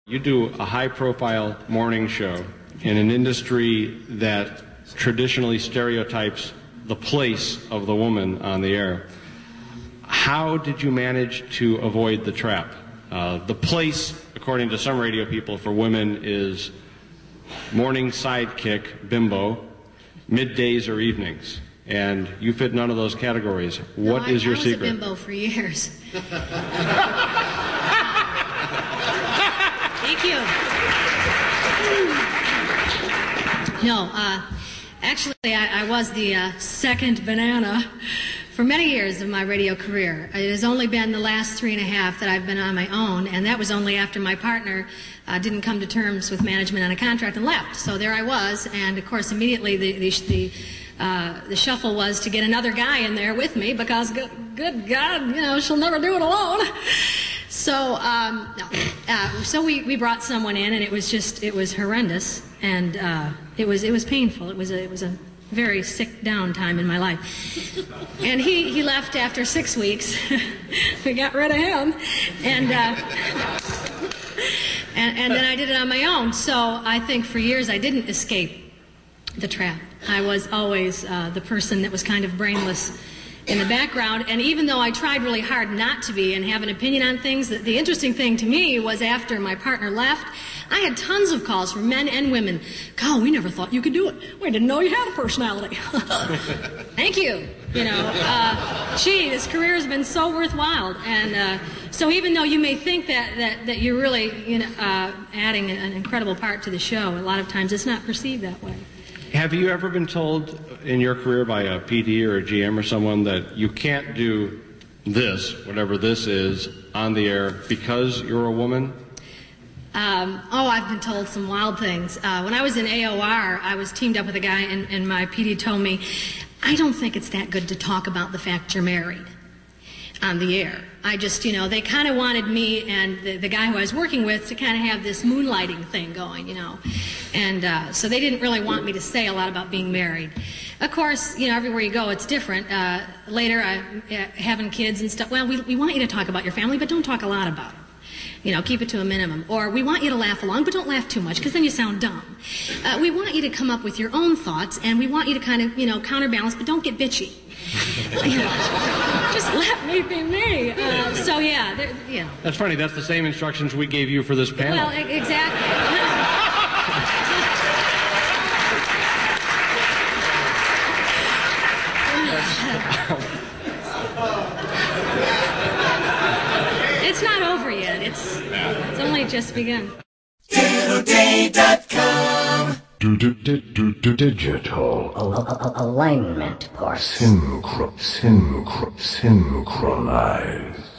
You do a high-profile morning show in an industry that traditionally stereotypes the place of the woman on the air. How did you manage to avoid the trap? The place, according to some radio people, for women is morning sidekick, bimbo, middays or evenings. And you fit none of those categories. What is your secret? I was a bimbo for years. Thank you. No, actually, I was the second banana for many years of my radio career. It has only been the last 3.5 that I've been on my own, and that was only after my partner didn't come to terms with management on a contract and left. So there I was, and of course, immediately the shuffle was to get another guy in there with me because, good God, she'll never do it alone. So, so we brought someone in, and it was horrendous, and it was painful. It was a very sick down time in my life. And he left after 6 weeks. We got rid of him, and then I did it on my own. So I think for years I didn't escape the trap. I was always the person that was kind of brainless in the background, and even though I tried really hard not to be and have an opinion on things, the interesting thing to me was after my partner left, I had tons of calls from men and women. "God, we never thought you could do it. We didn't know you had a personality." Thank you. Gee, this career has been so worthwhile, and so even though you may think that you're really adding an incredible part to the show, a lot of times it's not perceived that way. Have you ever been told in your career by a PD or a GM or someone that you can't do this, whatever this is, on the air because you're a woman? I've been told some wild things. When I was in AOR, I was teamed up with a guy, and my PD told me, "I don't think it's that good to talk about the fact you're married on the air." I just, they kind of wanted me and the guy who I was working with to kind of have this moonlighting thing going, And so they didn't really want me to say a lot about being married. Of course, everywhere you go, it's different. Later, having kids and stuff, well, we want you to talk about your family, but don't talk a lot about it. Keep it to a minimum. Or we want you to laugh along, but don't laugh too much, because then you sound dumb. We want you to come up with your own thoughts, and we want you to kind of, counterbalance, but don't get bitchy. Just let me be me. So, yeah. That's funny. That's the same instructions we gave you for this panel. Well, exactly. It's not over yet. It's only just begun. Digital alignment part. Synchronize.